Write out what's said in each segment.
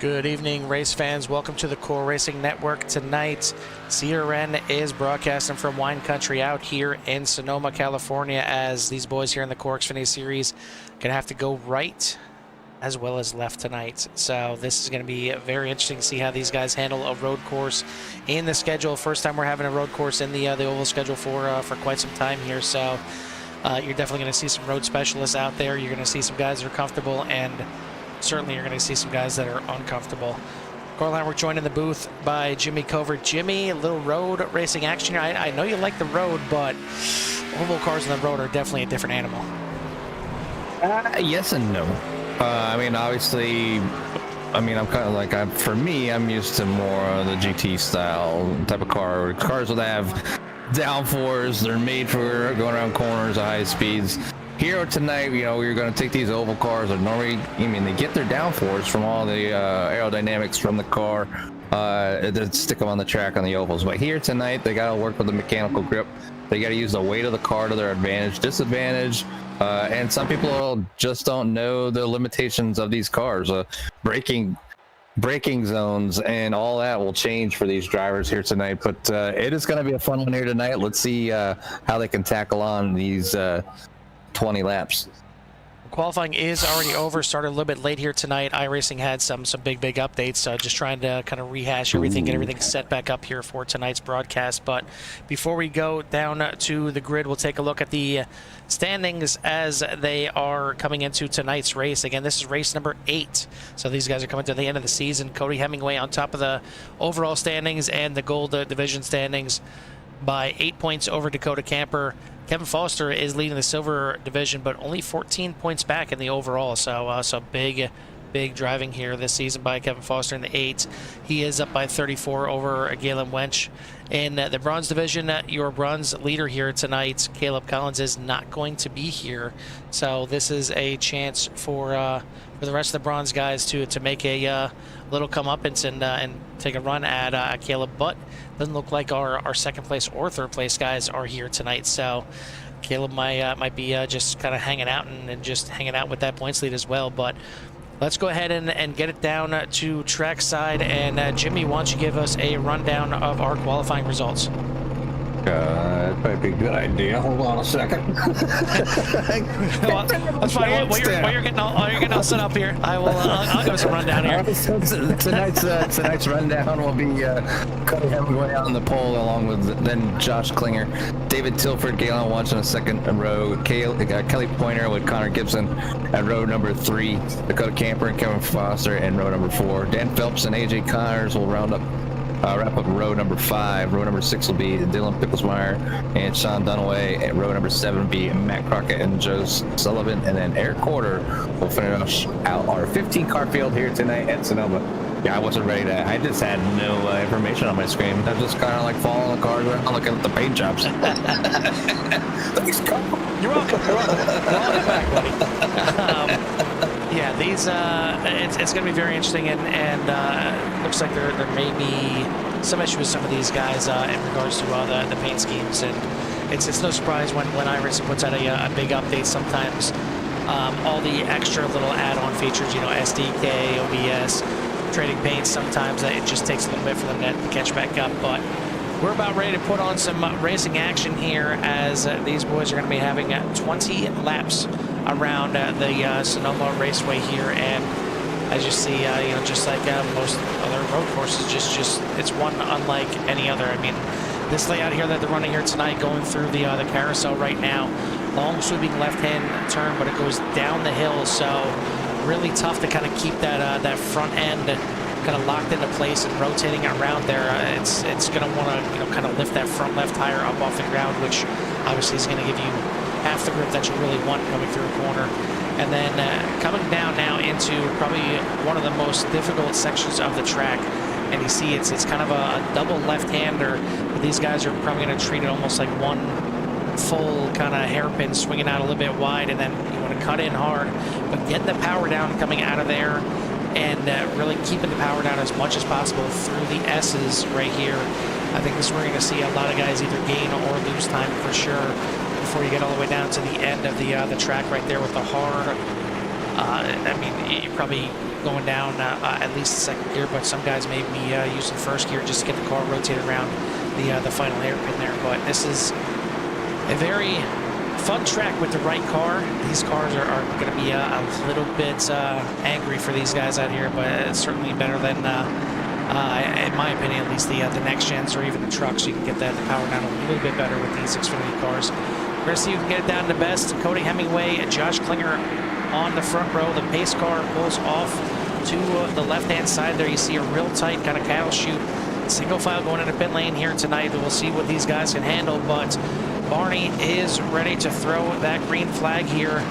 Good evening, race fans. Welcome to the CORE Racing Network. Tonight, CRN is broadcasting from wine country out here in Sonoma, California, as these boys here in the CORE Xfinity Series gonna have to go right as well as left tonight. So this is going to be very interesting to see how these guys handle a road course in the schedule. First time we're having a road course in the oval schedule for quite some time here. So you're definitely going to see some road specialists out there. You're going to see some guys that are comfortable, and certainly you're going to see some guys that are uncomfortable. Coraline, we're joined in the booth by Jimmy Covert. Jimmy, a little road racing action here. I know you like the road, but oval cars on the road are definitely a different animal. Yes and no. I mean, obviously, I'm kind of like, for me, I'm used to more of the GT style type of car. Cars that have downforce, they're made for going around corners at high speeds. Here tonight, you know, we're going to take these oval cars that normally, I mean, they get their downforce from all the aerodynamics from the car that stick them on the track on the ovals. But here tonight, they got to work with the mechanical grip. They got to use the weight of the car to their advantage, disadvantage. And some people just don't know the limitations of these cars. Braking zones and all that will change for these drivers here tonight. But it is going to be a fun one here tonight. Let's see how they can tackle on these 20 laps. Qualifying is already over. Started a little bit late here tonight. iRacing had some big updates. Just trying to kind of rehash everything, get everything set back up here for tonight's broadcast. But before we go down to the grid, we'll take a look at the standings as they are coming into tonight's race. Again, this is race number 8. So these guys are coming to the end of the season. Cody Hemingway on top of the overall standings and the gold division standings by 8 points over Dakota Camper. Kevin Foster is leading the silver division, but only 14 points back in the overall. So big driving here this season by Kevin Foster in the 8. He is up by 34 over Galen Wench. In the bronze division, your bronze leader here tonight, Caleb Collins, is not going to be here. So this is a chance for the rest of the bronze guys to make a little comeuppance and take a run at Caleb. But doesn't look like our second place or third place guys are here tonight. So Caleb might be just kind of hanging out and just hanging out with that points lead as well. But let's go ahead and get it down to trackside. And Jimmy, why don't you give us a rundown of our qualifying results? That might be a good idea. Hold on a second. Well, that's fine. While you're getting all set up here, I'll give us a rundown here. Tonight's rundown will be Cody Hemingway on the pole, along with then Josh Klinger, David Tilford, Galen Watch on the second row, Kelly Pointer with Connor Gibson at row number 3, Dakota Camper and Kevin Foster in row number 4. Dan Phelps and AJ Connors will wrap up row number 5. Row number 6 will be Dylan Picklesmeyer and Sean Dunaway. At row number 7 will be Matt Crockett and Joe Sullivan. And then Eric Corder will finish out our 15-car field here tonight at Sonoma. Yeah, I wasn't ready to. I just had no information on my screen. I was just kind of like following the cars around, looking at the paint jobs. Thanks, Carl. You're welcome. Welcome back, buddy. Yeah, these it's going to be very interesting, and looks like there may be some issues with some of these guys in regards to the paint schemes, and it's no surprise when iRacing puts out a big update. Sometimes all the extra little add-on features, you know, SDK, OBS, trading paints, sometimes it just takes a little bit for them to catch back up. But we're about ready to put on some racing action here, as these boys are going to be having 20 laps around the Sonoma Raceway here. And as you see, you know, just like most other road courses, just it's one unlike any other. I mean, this layout here that they're running here tonight, going through the carousel right now, long sweeping left-hand turn, but it goes down the hill, so really tough to kind of keep that front end kind of locked into place and rotating around there. It's going to want to, you know, kind of lift that front left tire up off the ground, which obviously is going to give you half the grip that you really want coming through a corner. And then coming down now into probably one of the most difficult sections of the track. And you see it's kind of a double left-hander, but these guys are probably going to treat it almost like one full kind of hairpin, swinging out a little bit wide, and then you want to cut in hard, but getting the power down coming out of there, and really keeping the power down as much as possible through the S's right here. I think this is where you're going to see a lot of guys either gain or lose time for sure, before you get all the way down to the end of the track right there with the hard. I mean, you probably going down at least the second gear, but some guys may be using first gear just to get the car rotated around the final hairpin there. But this is a very fun track with the right car. These cars are going to be a little bit angry for these guys out here, but it's certainly better than, in my opinion, at least the next gens or even the trucks. You can get the power down a little bit better with these Xfinity cars. We're going to see who can get it down to best. Cody Hemingway, Josh Klinger on the front row. The pace car pulls off to the left-hand side there. You see a real tight kind of cattle chute. Single file going into pit lane here tonight. We'll see what these guys can handle, but Barney is ready to throw that green flag here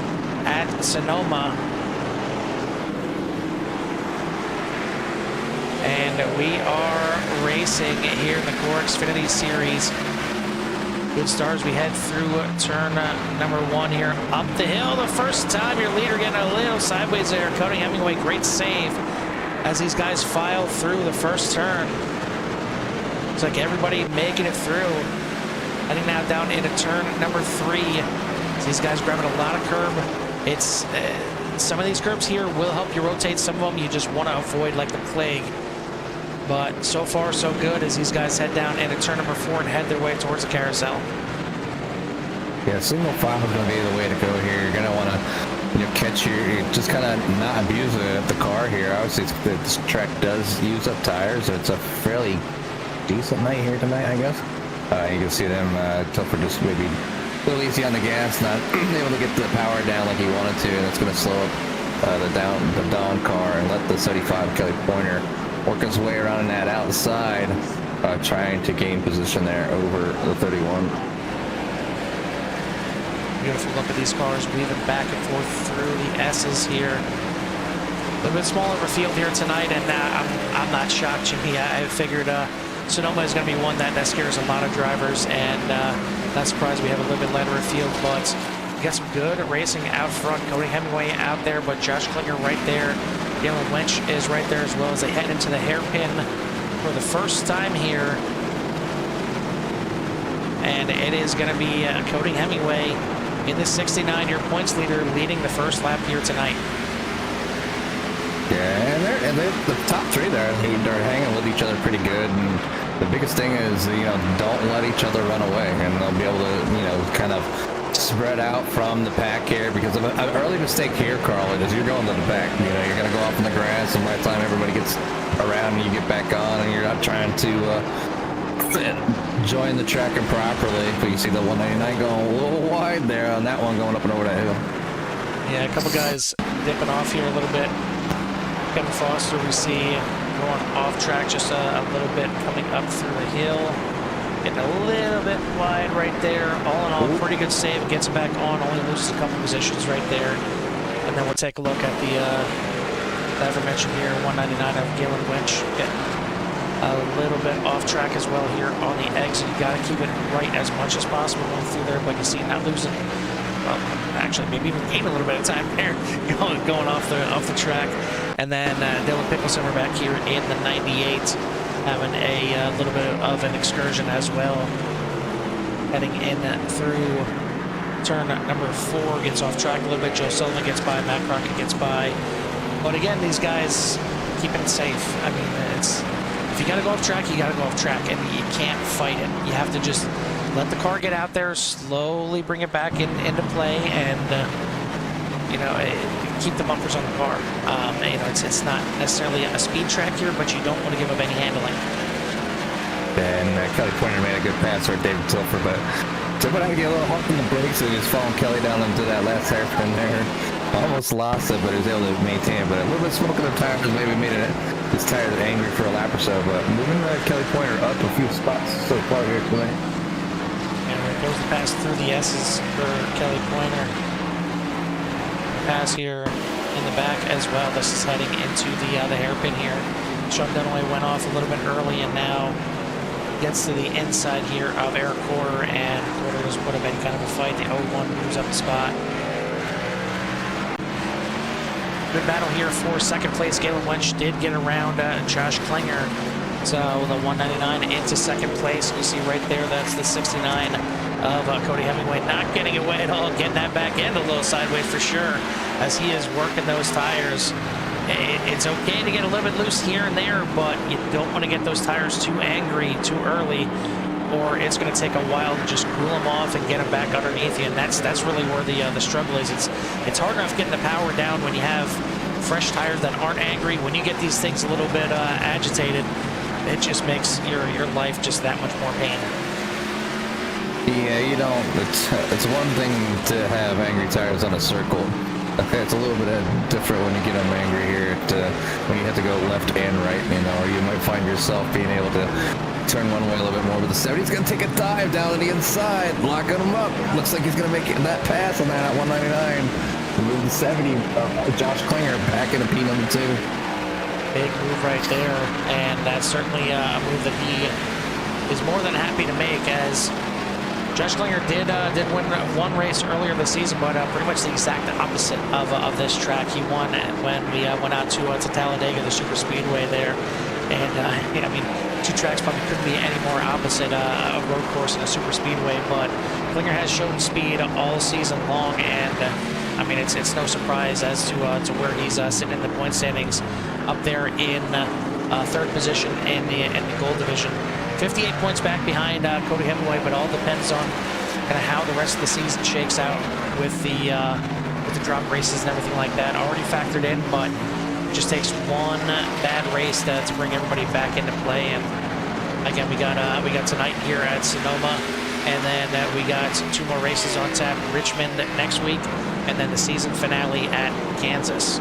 at Sonoma. And we are racing here in the CORE Xfinity Series. Good stars. We head through turn number 1 here. Up the hill the first time. Your leader getting a little sideways there. Cody Hemingway, great save as these guys file through the first turn. It's like everybody making it through. Heading now down into turn number 3. So these guys grabbing a lot of curb. It's some of these curbs here will help you rotate. Some of them you just want to avoid like the plague. But so far so good as these guys head down into turn number 4 and head their way towards the carousel. Yeah, single file is going to be the way to go here. You're going to want to, catch just kind of not abuse the car here. Obviously, this track does use up tires. So it's a fairly decent night here tonight, I guess. You can see them, Topher just maybe a little easy on the gas, not able to get the power down like he wanted to, and it's going to slow up the Dawn car and let the 75 Kelly Pointer work his way around in that outside, trying to gain position there over the 31. Beautiful look at these cars weaving back and forth through the S's here. A little bit smaller of a field here tonight, and I'm not shocked, Jimmy. I figured Sonoma is going to be one that scares a lot of drivers, and not surprised we have a little bit lighter of field, but we got some good racing out front. Cody Hemingway out there, but Josh Klinger right there. Galen Lynch is right there as well as they head into the hairpin for the first time here. And it is going to be Cody Hemingway in the 69-year points leader leading the first lap here tonight. Yeah, and the top 3 there, they're hanging with each other pretty good. And the biggest thing is, don't let each other run away, and they'll be able to, kind of spread out from the pack here, because of an early mistake here, Carl, is you're going to the back. You're going to go off in the grass, and by the time everybody gets around and you get back on, and you're not trying to join the track improperly. But you see the 199 going a little wide there on that one going up and over that hill. Yeah, a couple guys dipping off here a little bit. Kevin Foster we see going off track just a little bit, coming up through the hill. Getting a little bit wide right there. All in all, pretty good save. Gets it back on. Only loses a couple positions right there. And then we'll take a look at the aforementioned here, 199 of Galen Lynch. Getting a little bit off track as well here on the exit. You got to keep it right as much as possible going through there. But you see, not losing. Well, actually, maybe even gaining a little bit of time there, going off the track. And then Dylan Pickleson, we're back here in the 98. Having a little bit of an excursion as well. Heading in through turn number 4, gets off track a little bit. Joe Sullivan gets by, Matt Crockett gets by. But again, these guys keeping it safe. I mean, if you got to go off track, you got to go off track, and you can't fight it. You have to just let the car get out there, slowly bring it back into play, and keep the bumpers on the car. It's not necessarily a speed track here, but you don't want to give up any handling. And Kelly Pointer made a good pass for David Tilford, but Tilford had to get a little hard on the brakes, and just following Kelly down into that last hairpin there. Almost lost it, but he was able to maintain it. But a little bit of smoke in the tires maybe made his tires angry for a lap or so. But moving Kelly Pointer up a few spots so far here tonight. And there goes the pass through the S's for Kelly Pointer. Pass here in the back as well. This is heading into the hairpin here. Sean Dunaway went off a little bit early and now gets to the inside here of Eric Porter, and Porter doesn't put up any kind of a fight. The 01 moves up the spot. Good battle here for second place. Galen Lynch did get around Josh Klinger. So the 199 into second place. You see right there, that's the 69 of Cody Hemingway, not getting away at all, getting that back end a little sideways for sure, as he is working those tires. It's okay to get a little bit loose here and there, but you don't want to get those tires too angry too early, or it's going to take a while to just cool them off and get them back underneath you. And that's really where the struggle is. It's hard enough getting the power down when you have fresh tires that aren't angry. When you get these things a little bit agitated, it just makes your life just that much more pain. Yeah, you don't. It's one thing to have angry tires on a circle. It's a little bit different when you get them angry here. When you have to go left and right, or you might find yourself being able to turn one way a little bit more. But the 70's going to take a dive down to the inside, locking him up. Looks like he's going to make that pass on that at 199. Move the 70. Josh Klinger back into P number 2. Big move right there, and that's certainly a move that he is more than happy to make, as Josh Klinger did win one race earlier this season, but pretty much the exact opposite of this track. He won when we went out to Talladega, the Super Speedway there. And I mean, two tracks probably couldn't be any more opposite a road course and a Super Speedway. But Klinger has shown speed all season long, and I mean, it's no surprise as to where he's sitting in the point standings, up there in third position in the gold division. 58 points back behind Cody Hemingway, but all depends on kind of how the rest of the season shakes out with the drop races and everything like that. Already factored in, but it just takes one bad race to bring everybody back into play. And again, we got tonight here at Sonoma, and then we got 2 more races on tap: Richmond next week, and then the season finale at Kansas.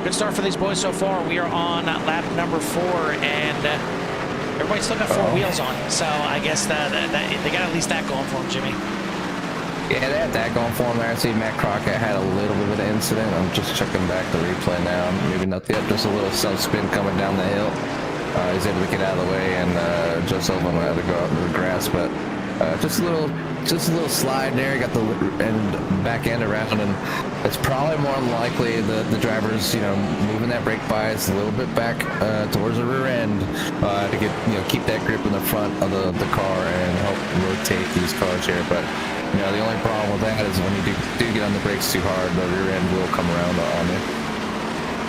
Good start for these boys so far. We are on lap number 4, and everybody's still got 4 wheels on, so I guess that they got at least that going for them, Jimmy. Yeah, they had that going for them there. I see Matt Crockett had a little bit of an incident. I'm just checking back the replay now. Maybe not yet, just a little self-spin coming down the hill. He's able to get out of the way, and Joe Sullivan had to go out into the grass, but just a little slide there. Got the back end around, and it's probably more than likely the drivers, moving that brake bias a little bit back towards the rear end to get, keep that grip in the front of the car and help rotate these cars here. But the only problem with that is when you do get on the brakes too hard, the rear end will come around on you.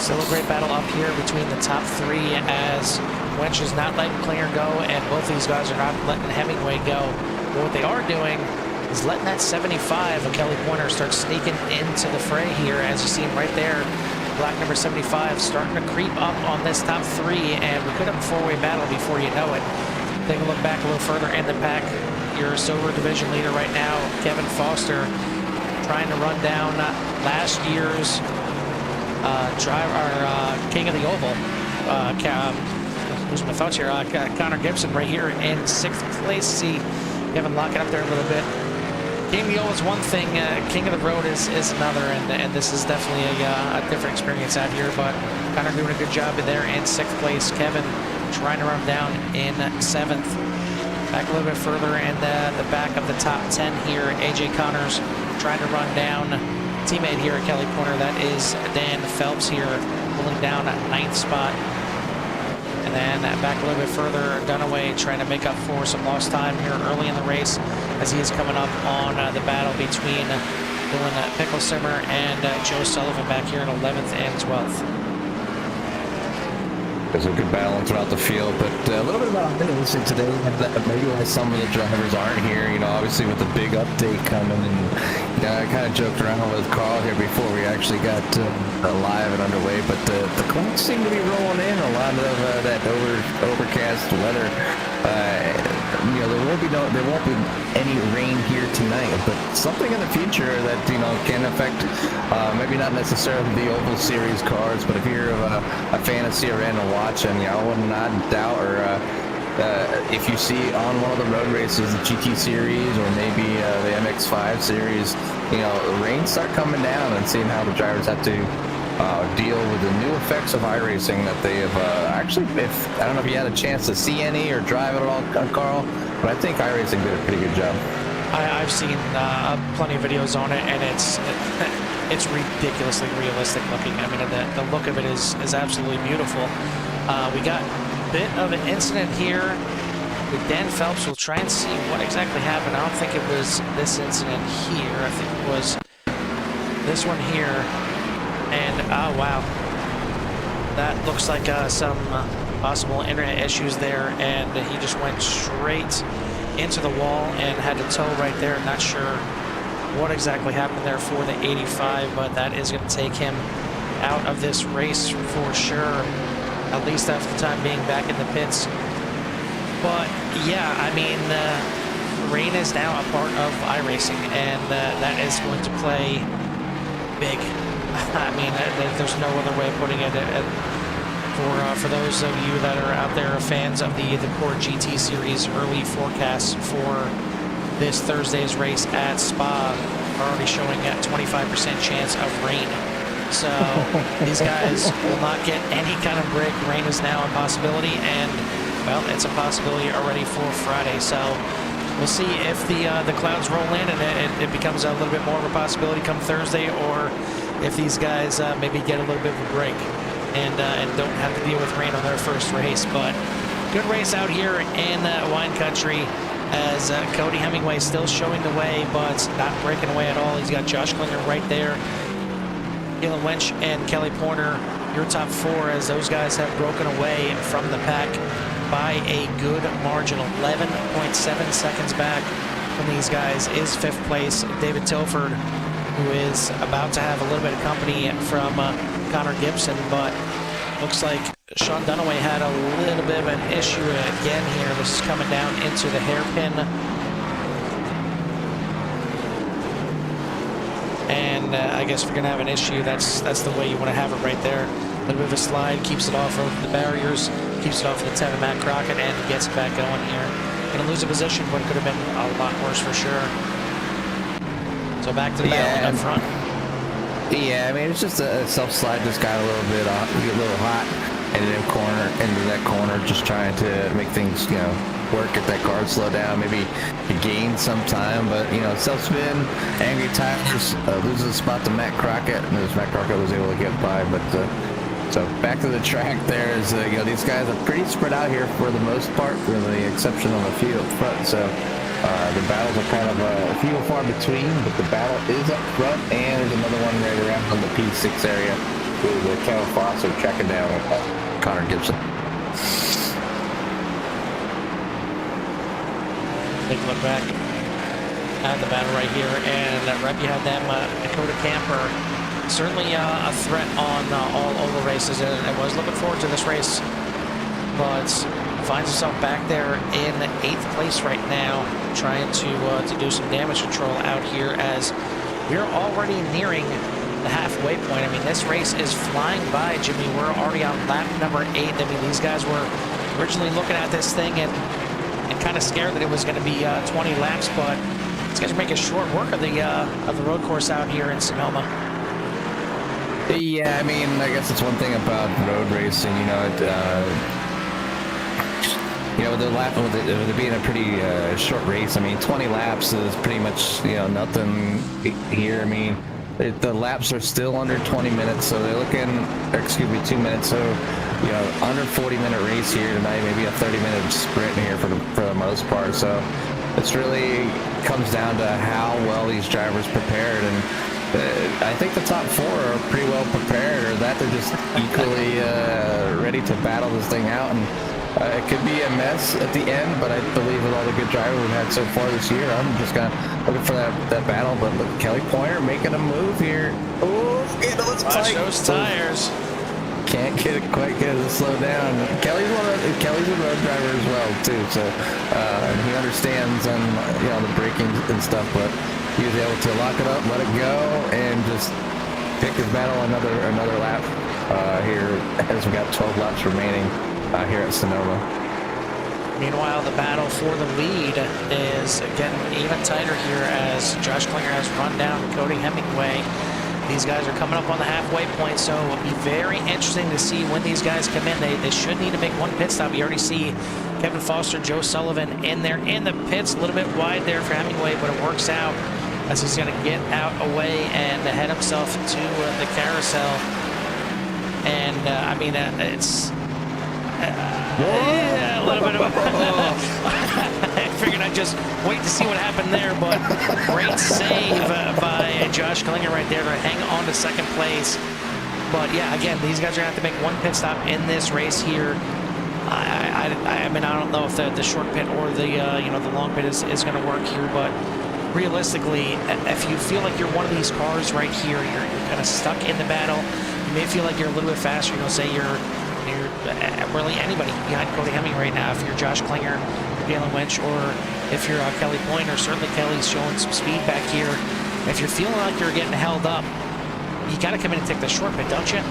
Still a great battle up here between the top 3, as Wench is not letting Klinger go, and both these guys are not letting Hemingway go. But what they are doing is letting that 75 of Kelly Pointer start sneaking into the fray here, as you see him right there. Black number 75 starting to creep up on this top 3, and we could have a 4-way battle before you know it. Take a look back a little further in the pack. Your silver division leader right now, Kevin Foster, trying to run down last year's king of the oval. Losing my thoughts here. Connor Gibson right here in 6th place. See Kevin locking up there a little bit. King of the oval is one thing. King of the road is another, and this is definitely a different experience out here. But Connor doing a good job in there in 6th place. Kevin trying to run down in 7th. Back a little bit further in the back of the top 10 here, AJ Connors trying to run down teammate here at Kelly Pointer. That is Dan Phelps here, pulling down at 9th spot. And then back a little bit further, Dunaway trying to make up for some lost time here early in the race, as he is coming up on the battle between Dylan Picklesimmer and Joe Sullivan back here in 11th and 12th. There's a good battle throughout the field, but a little bit about racing today. Maybe why some of the drivers aren't here. Obviously with the big update coming, and I kind of joked around with Carl here before we actually got live and underway. But the clouds seem to be rolling in. A lot of that overcast weather. There won't be any rain here tonight, but something in the future that can affect maybe not necessarily the Oval Series cars, but if you're a fantasy or in a watch, and I would not doubt, or if you see on one of the road races, the GT Series or maybe the MX-5 Series, the rain start coming down, and seeing how the drivers have to deal with the new effects of iRacing that they have actually, I don't know if you had a chance to see any or drive it at all, Carl, but I think iRacing did a pretty good job. I've seen plenty of videos on it, and it's ridiculously realistic looking. I mean, the look of it is absolutely beautiful. We got a bit of an incident here with Dan Phelps. We'll try and see what exactly happened. I don't think it was this incident here. I think it was this one here. And, oh, wow. That looks like some possible internet issues there, and he just went straight into the wall and had to tow right there. Not sure what exactly happened there for the 85, but that is going to take him out of this race for sure, at least after the time being back in the pits. But yeah, I mean, rain is now a part of iRacing, and that is going to play big. I mean, there's no other way of putting it. For those of you that are out there fans of the CORE GT Series, early forecasts for this Thursday's race at Spa are already showing a 25% chance of rain. So these guys will not get any kind of break. Rain is now a possibility, and well, it's a possibility already for Friday. So we'll see if the clouds roll in and it becomes a little bit more of a possibility come Thursday, or if these guys maybe get a little bit of a break and don't have to deal with rain on their first race. But good race out here in wine country, as Cody Hemingway still showing the way, but not breaking away at all. He's got Josh Klinger right there. Galen Wench and Kelly Porter, your top four, as those guys have broken away from the pack by a good margin. 11.7 seconds back from these guys is fifth place David Tilford, who is about to have a little bit of company from Connor Gibson, but looks like Sean Dunaway had a little bit of an issue again here. This is coming down into the hairpin. And I guess if you're going to have an issue, that's the way you want to have it right there. A little bit of a slide, keeps it off of the barriers, keeps it off of the 10 of Matt Crockett, and gets it back going here. Going to lose a position, but it could have been a lot worse for sure. So back to the battle up front. Yeah, I mean, it's just a self-slide just got a little bit hot, and then into that corner, just trying to make things, you know, work, get that car slow down, maybe gain some time, but, you know, self-spin, angry tires, loses a spot to Matt Crockett, and as Matt Crockett was able to get by, but so back to the track there is, you know, these guys are pretty spread out here for the most part, with the exception of a few up front, so the battles are kind of few and far between, but the battle is up front, and there's another one right around on the P6 area with Kevin Foster tracking down Connor Gibson. Take a look back at the battle right here, and right behind them, Dakota Camper, certainly a threat on all oval races, and I was looking forward to this race, but finds himself back there in 8th place right now, trying to do some damage control out here, as we're already nearing the halfway point. I mean, this race is flying by, Jimmy. We're already on lap number 8. I mean, these guys were originally looking at this thing and kind of scared that it was going to be 20 laps, but these guys are making short work of the road course out here in Sonoma. Yeah, I mean, I guess it's one thing about road racing, you know, you know, with it being a pretty short race, I mean, 20 laps is pretty much, you know, nothing here. I mean, the laps are still under 20 minutes, so they're looking, excuse me, 2 minutes, so, you know, under 40-minute race here tonight, maybe a 30-minute sprint here for the most part, so it's really comes down to how well these drivers prepared, and I think the top four are pretty well prepared, or that they're just equally ready to battle this thing out, and it could be a mess at the end, but I believe with all the good drivers we've had so far this year, I'm just kind of looking for that battle. But look, Kelly Pointer making a move here. Oh, watch those tires. Can't quite get it to slow down. Kelly's a road driver as well too, so he understands on, you know, the braking and stuff. But he was able to lock it up, let it go, and just pick his battle another lap here as we got 12 laps remaining. Here at Sonoma. Meanwhile, the battle for the lead is getting even tighter here as Josh Klinger has run down Cody Hemingway. These guys are coming up on the halfway point, so it'll be very interesting to see when these guys come in. They should need to make one pit stop. You already see Kevin Foster, Joe Sullivan in there in the pits, a little bit wide there for Hemingway, but it works out as he's going to get out away and head himself to the carousel. And I mean, it's yeah, a little bit of a I figured I'd just wait to see what happened there, but great save by Josh Klinger right there to hang on to second place. But yeah, again, these guys are going to have to make one pit stop in this race here. I mean, I don't know if the short pit or the the long pit is going to work here, but realistically, if you feel like you're one of these cars right here, you're kind of stuck in the battle. You may feel like you're a little bit faster. Say you're really anybody behind Cody Hemming right now. If you're Josh Klinger, Galen Winch, or if you're Kelly Pointer, certainly Kelly's showing some speed back here. If you're feeling like you're getting held up, you got to come in and take the short pit, don't you?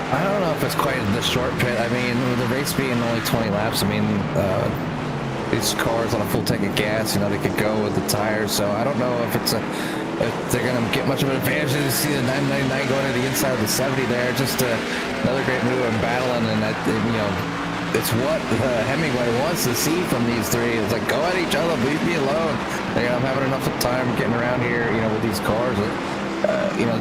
I don't know if it's quite the short pit. I mean, with the race being only 20 laps, I mean, these cars on a full tank of gas, they could go with the tires. So I don't know if if they're going to get much of an advantage. You see the 999 going to the inside of the 70 there. Just another great move in battling, and that, it's what Hemingway wants to see from these three. It's like, go at each other, leave me alone. I'm having enough of time getting around here, with these cars.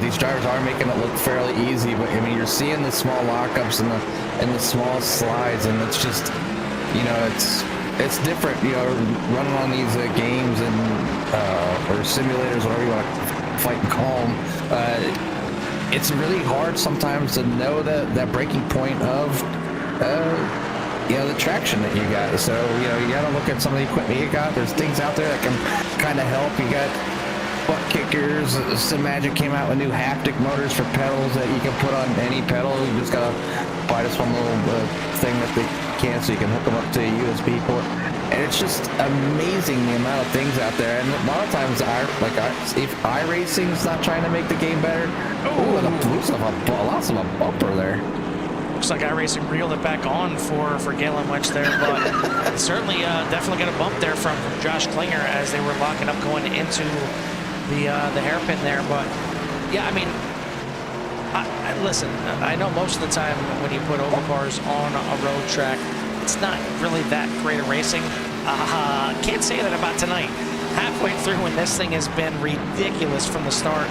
These drivers are making it look fairly easy, but I mean, you're seeing the small lockups and the small slides, and it's just, it's different, running on these games and or simulators, whatever you want to fight and call them. It's really hard sometimes to know that breaking point of the traction that you got. So you got to look at some of the equipment you got. There's things out there that can kind of help. You got butt kickers. SimMagic came out with new haptic motors for pedals that you can put on any pedal. You just gotta buy this one little thing that they can, so you can hook them up to a USB port. And it's just amazing the amount of things out there. And a lot of times, if iRacing's not trying to make the game better, looks like lots of a bumper there. Looks like iRacing reeled it back on for Galen Winch there, but certainly definitely got a bump there from Josh Klinger as they were locking up going into the hairpin there. But yeah, I mean, listen, I know most of the time when you put oval cars on a road track, it's not really that great a racing. Can't say that about tonight. Halfway through, and this thing has been ridiculous from the start,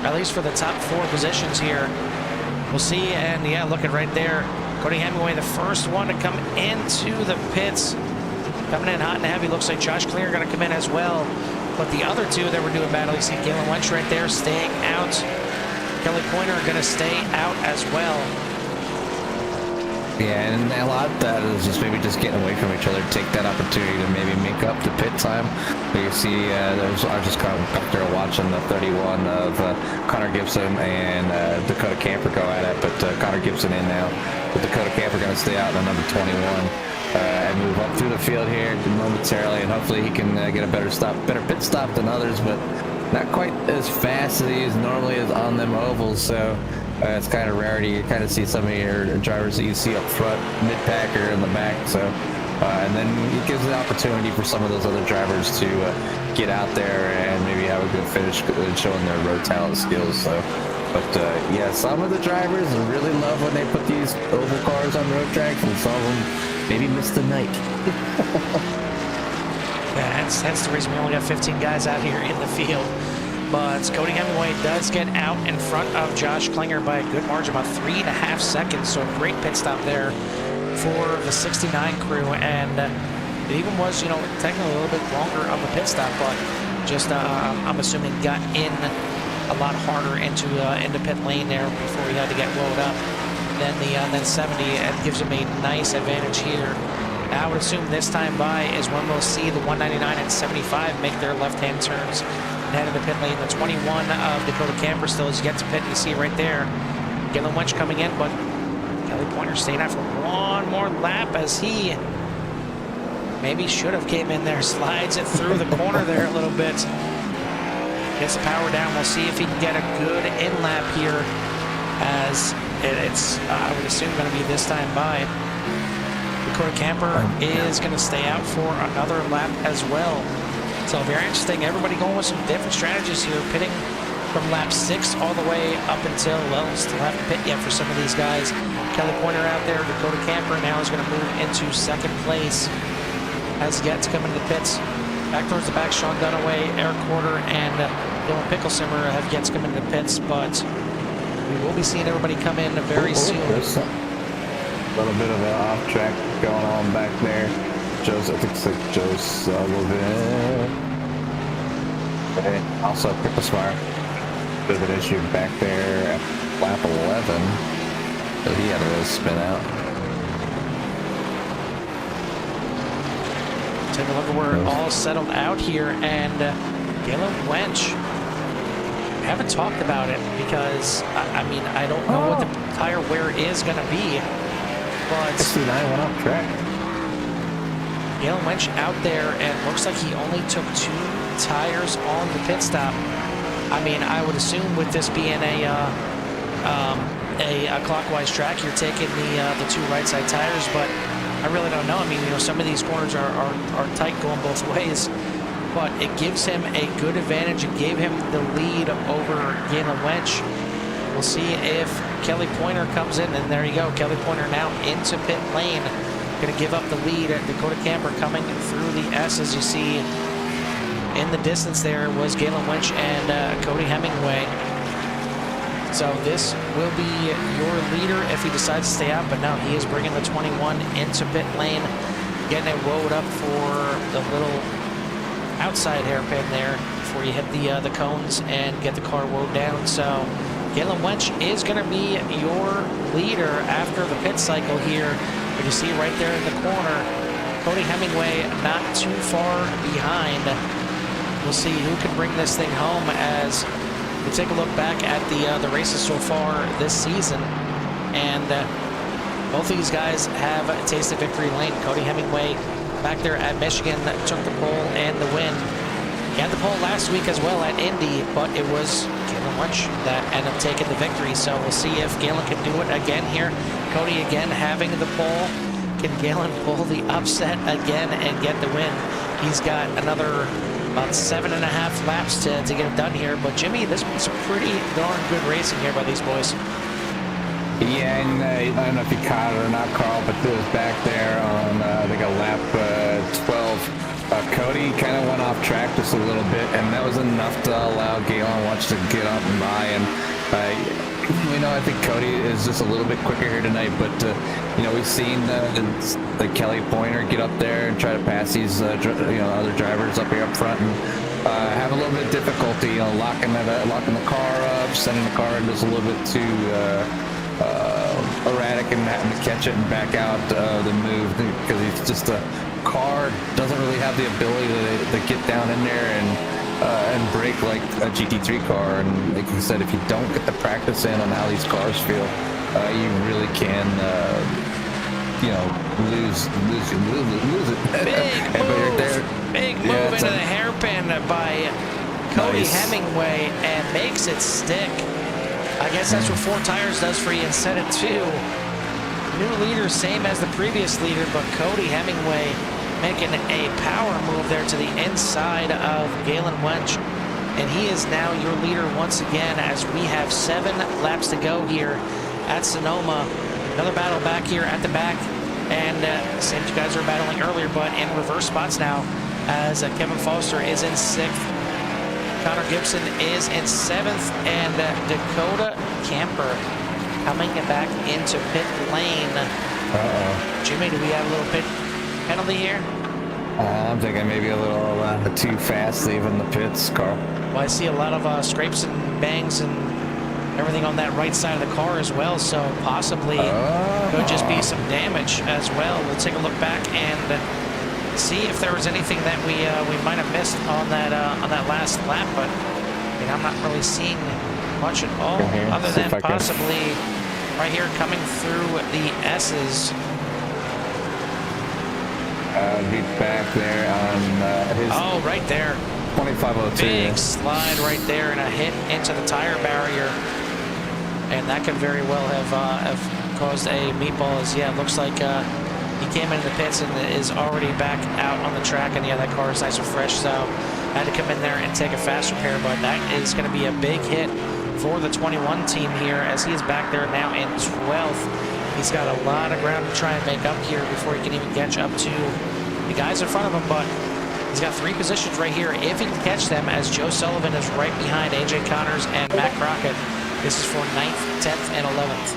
at least for the top 4 positions here. We'll see, and yeah, looking right there, Cody Hemingway, the first one to come into the pits, coming in hot and heavy. Looks like Josh Klinger going to come in as well. But the other two that were doing battle, you see Galen Winch right there staying out. Kelly Pointer are going to stay out as well. Yeah, and a lot of that is just maybe just getting away from each other, take that opportunity to maybe make up the pit time. You see, I was just kind of up there watching the 31 of Connor Gibson and Dakota Camper go at it, but Connor Gibson in now, with Dakota Camper going to stay out in number 21 and move up through the field here momentarily, and hopefully he can get a better pit stop than others, but not quite as fast as he is normally is on them ovals. So it's kind of rarity. You kind of see some of your drivers that you see up front, mid-packer in the back. So, and then it gives an opportunity for some of those other drivers to get out there and maybe have a good finish, showing their road talent skills. So, but yeah, some of the drivers really love when they put these oval cars on road tracks, and some of them maybe miss the night. Yeah, that's the reason we only got 15 guys out here in the field. But Cody Hemingway does get out in front of Josh Klinger by a good margin, about 3.5 seconds. So a great pit stop there for the 69 crew. And it even was, technically a little bit longer of a pit stop, but just, I'm assuming got in a lot harder into pit lane there before he had to get loaded up. Then 70, it gives him a nice advantage here. I would assume this time by is when we'll see the 199 and 75 make their left-hand turns and head into pit lane. The 21 of Dakota Camper still as you get to pit, and you see right there, Galen Winch coming in, but Kelly Pointer staying out for one more lap as he maybe should have came in there, slides it through the corner there a little bit. Gets the power down. We'll see if he can get a good in-lap here, as it's, I would assume, going to be this time by. Dakota Camper is going to stay out for another lap as well. So very interesting. Everybody going with some different strategies here, pitting from lap 6 all the way up until, well, still haven't pit yet for some of these guys. Kelly Pointer out there. Dakota Camper now is going to move into second place as he gets to come into the pits. Back towards the back, Sean Dunaway, Eric Porter, and Dylan Picklesimmer have yet to come into the pits, but we will be seeing everybody come in very soon. A little bit of an off track going on back there. I think it's like Joe Sullivan. And also Picklesimmer. bit of an issue back there at lap 11. So he had a little spin out. Take a look at where it all settled out here, and Galen Wench. We haven't talked about it because, I mean, I don't know what the tire wear is going to be, but 69 went off track. Galen Wench out there, and looks like he only took 2 tires on the pit stop. I mean, I would assume with this being a clockwise track, you're taking the 2 right side tires, but I really don't know. I mean, you know, some of these corners are tight going both ways, but it gives him a good advantage. It gave him the lead over Galen Wench. We'll see if Kelly Pointer comes in, and there you go. Kelly Pointer now into pit lane. Going to give up the lead. Dakota Camper coming through the S, as you see in the distance there was Galen Wench and Cody Hemingway. So this will be your leader if he decides to stay out, but no, he is bringing the 21 into pit lane, getting it woed up for the little outside hairpin there before you hit the cones and get the car woed down. So Galen Wench is going to be your leader after the pit cycle here. But you see right there in the corner, Cody Hemingway not too far behind. We'll see who can bring this thing home as we take a look back at the races so far this season. And both of these guys have tasted victory lane. Cody Hemingway back there at Michigan took the pole and the win. He had the pole last week as well at Indy, but it was Galen Wench that ended up taking the victory. So we'll see if Galen can do it again here. Cody again having the pole. Can Galen pull the upset again and get the win? He's got another about 7.5 laps to get it done here. But Jimmy, this was some pretty darn good racing here by these boys. Yeah, and I don't know if you caught it or not, Carl, but it was back there on, I think, a lap 12. Cody kind of went off track just a little bit, and that was enough to allow Galen Wench to get up and by. And you know, I think Cody is just a little bit quicker here tonight, but you know, we've seen the Kelly Pointer get up there and try to pass these you know, other drivers up here up front, and have a little bit of difficulty, you know, locking the car up, sending the car in just a little bit too erratic, and having to catch it and back out the move, because he's just a car doesn't really have the ability to get down in there and brake like a GT3 car. And like you said, if you don't get the practice in on how these cars feel, you really can you know, lose it. Big move into the hairpin by Cody Hemingway and makes it stick. I guess that's what 4 tires does for you instead of 2. New leader, same as the previous leader, but Cody Hemingway making a power move there to the inside of Galen Wench. And he is now your leader once again as we have 7 laps to go here at Sonoma. Another battle back here at the back. And same as you guys were battling earlier, but in reverse spots now as Kevin Foster is in 6th. Connor Gibson is in 7th, and Dakota Camper coming back into pit lane. Jimmy, do we have a little pit penalty here? I'm thinking maybe a little too fast leaving the pits, Carl. Well, I see a lot of scrapes and bangs and everything on that right side of the car as well, so possibly could just be some damage as well. We'll take a look back and see if there was anything that we might have missed on that last lap, but I mean, I'm not really seeing much at all, other than possibly right here coming through the S's. Be back there on his right there. 2502. Big slide right there and a hit into the tire barrier. And that could very well have caused a meatball. As yeah, it looks like he came into the pits and is already back out on the track. And yeah, that car is nice and fresh, so I had to come in there and take a fast repair. But that is going to be a big hit for the 21 team here, as he is back there now in 12th. He's got a lot of ground to try and make up here before he can even catch up to the guys in front of him, but he's got 3 positions right here if he can catch them, as Joe Sullivan is right behind AJ Connors and Matt Crockett. This is for 9th, 10th, and 11th.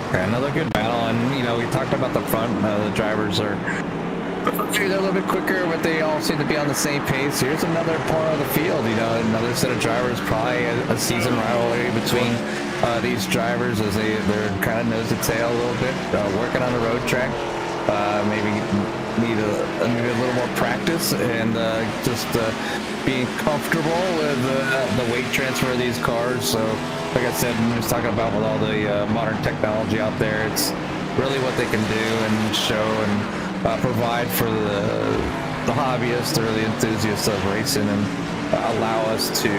Okay, another good battle, and you know, we talked about the front. The drivers are Maybe they're a little bit quicker, but they all seem to be on the same pace. Here's another part of the field, you know, another set of drivers, probably a season rivalry between these drivers as they're kind of nose to tail a little bit, working on the road track. Maybe need maybe a little more practice and just being comfortable with the weight transfer of these cars. So, like I said, I'm just talking about with all the modern technology out there, it's really what they can do and show and provide for the hobbyists or the enthusiasts of racing, and allow us to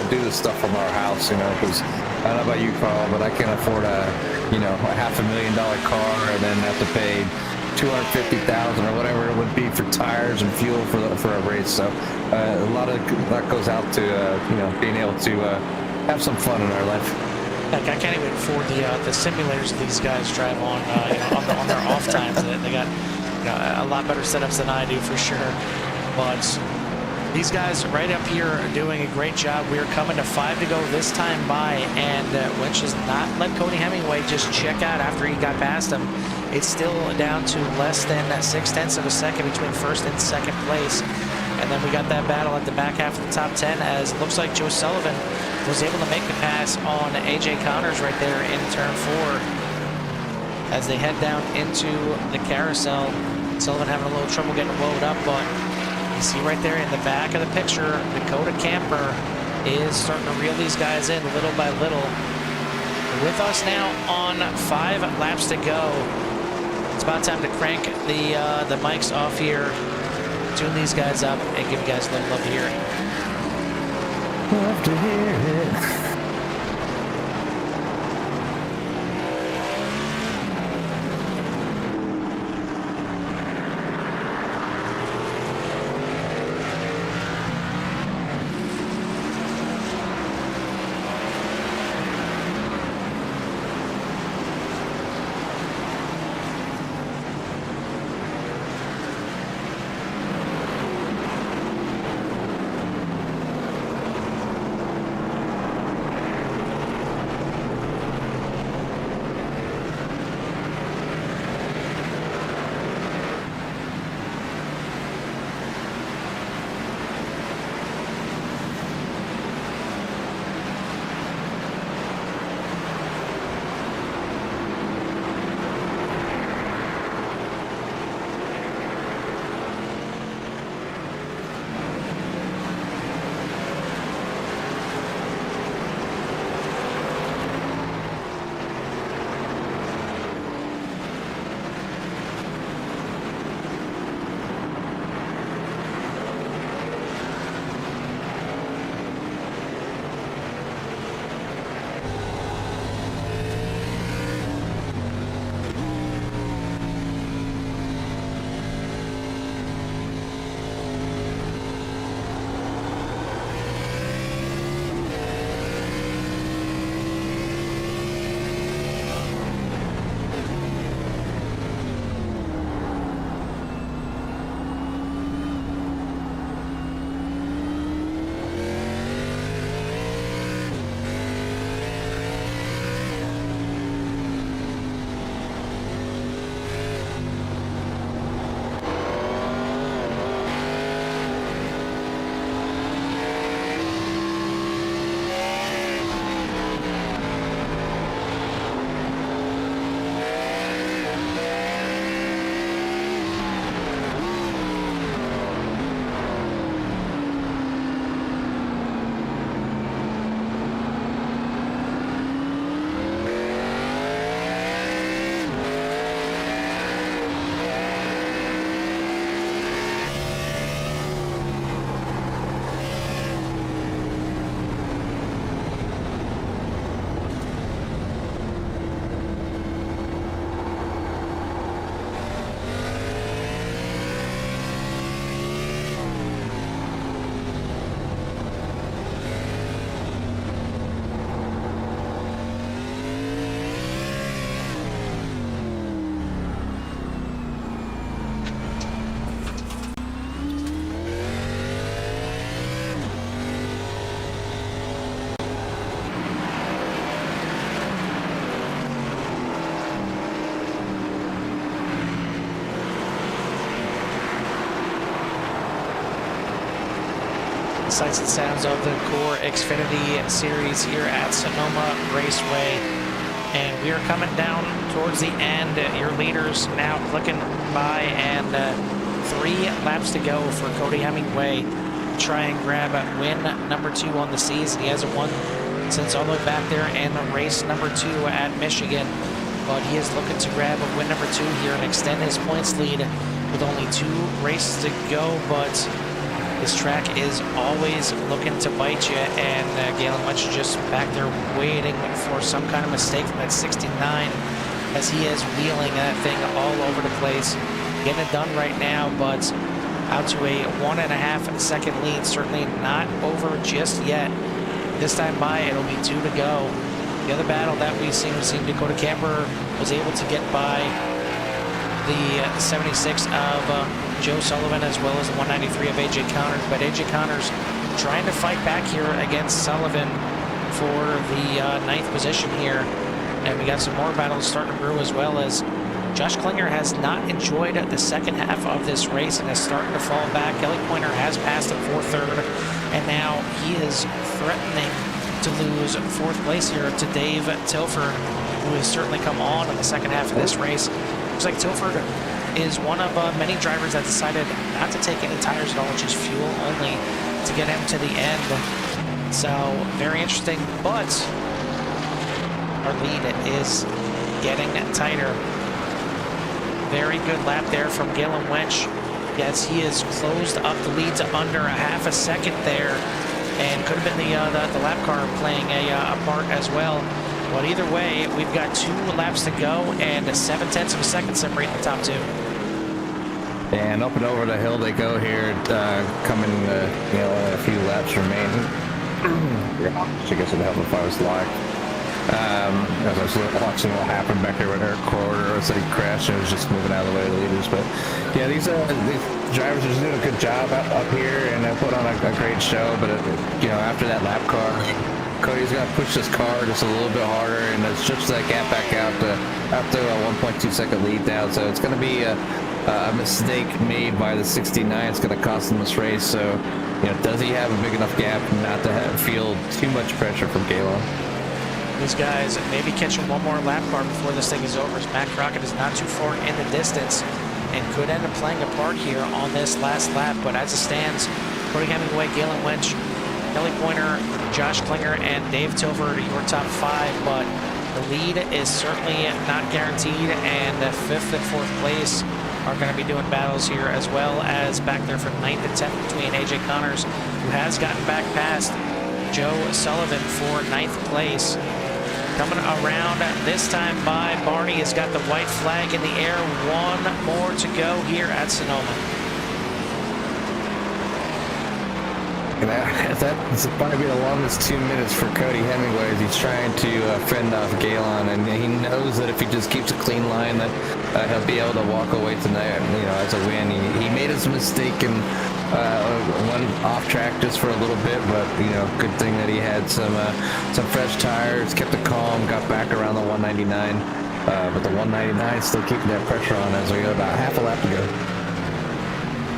do this stuff from our house, you know, because I don't know about you, Carl, but I can't afford a $500,000 car and then have to pay $250,000 or whatever it would be for tires and fuel for a race. So a lot of that goes out to being able to have some fun in our life. Like, I can't even afford the simulators these guys drive on on their off times. They got a lot better setups than I do, for sure. But these guys right up here are doing a great job. We're coming to 5 to go this time by, and Winch has not let Cody Hemingway just check out after he got past him. It's still down to less than 0.6 of a second between first and second place. And then we got that battle at the back half of the top 10, as it looks like Joe Sullivan was able to make the pass on AJ Connors right there in turn 4. As they head down into the carousel, Sullivan having a little trouble getting loaded up, but you see right there in the back of the picture, Dakota Camper is starting to reel these guys in little by little. With us now on 5 laps to go, it's about time to crank the mics off here, tune these guys up, and give you guys a little love to hear it. Love to hear it. sights and sounds of the CORE Xfinity Series here at Sonoma Raceway. And we are coming down towards the end. Your leaders now clicking by, and 3 laps to go for Cody Hemingway to try and grab win number 2 on the season. He hasn't won since all the way back there in race number 2 at Michigan, but he is looking to grab a win number 2 here and extend his points lead with only 2 races to go. But this track is always looking to bite you, and Galen Lynch is just back there waiting for some kind of mistake from that 69, as he is wheeling that thing all over the place, getting it done right now, but out to a 1.5 second lead. Certainly not over just yet. This time by, it'll be 2 to go. The other battle that we've seen Dakota Camper was able to get by the 76 of Joe Sullivan, as well as the 193 of AJ Connors, but AJ Connors trying to fight back here against Sullivan for the 9th position here. And we got some more battles starting to brew, as well as Josh Klinger has not enjoyed the second half of this race and is starting to fall back. Kelly Pointer has passed him for 3rd, and now he is threatening to lose 4th place here to Dave Tilford, who has certainly come on in the second half of this race. Looks like Tilford is one of many drivers that decided not to take any tires at all, just fuel only, to get him to the end. So very interesting, but our lead is getting tighter. Very good lap there from Galen Wench. Yes, he has closed up the lead to under a 1/2 second there, and could have been the lap car playing a part as well. But either way, we've got 2 laps to go and a 7/10 of a second separating the top 2. And up and over the hill they go here, coming, a few laps remaining. I guess it'd help if I was locked. As I was watching what happened back there with Eric Corder, as he crashed and was just moving out of the way of the leaders. But yeah, these drivers are just doing a good job up here, and they put on a great show. But after that lap car, Cody's got to push this car just a little bit harder, and it's just that gap back out to a 1.2 second lead down. So it's going to be a mistake made by the 69. It's going to cost him this race. So does he have a big enough gap not to feel too much pressure from Galen? These guys maybe catching one more lap car before this thing is over, as Matt Crockett is not too far in the distance and could end up playing a part here on this last lap. But as it stands, Cody Hemingway, Galen Wench, Kelly Pointer, Josh Klinger, and Dave Tilford, your top 5. But the lead is certainly not guaranteed, and the 5th and 4th place are going to be doing battles here, as well as back there from 9th and 10th between AJ Connors, who has gotten back past Joe Sullivan for 9th place. Coming around this time by, Barney has got the white flag in the air. 1 more to go here at Sonoma. That's probably be the longest 2 minutes for Cody Hemingway, as he's trying to fend off Galen, and he knows that if he just keeps a clean line, that he'll be able to walk away tonight, as a win. He made his mistake and went off track just for a little bit, but good thing that he had some fresh tires, kept it calm, got back around the 199. But the 199 still keeping that pressure on as we got about half a lap to go.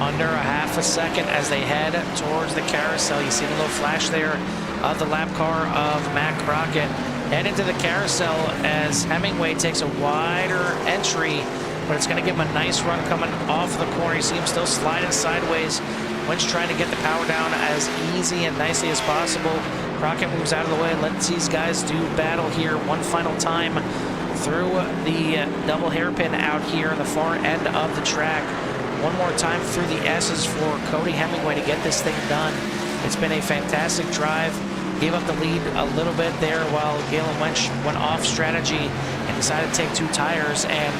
Under a 1/2 second as they head towards the carousel. You see the little flash there of the lap car of Matt Crockett. Head into the carousel as Hemingway takes a wider entry, but it's going to give him a nice run coming off the corner. You see him still sliding sideways. Wench trying to get the power down as easy and nicely as possible. Crockett moves out of the way, lets these guys do battle here one final time through the double hairpin out here in the far end of the track. One more time through the S's for Cody Hemingway to get this thing done. It's been a fantastic drive. Gave up the lead a little bit there while Galen Wench went off strategy and decided to take 2 tires. And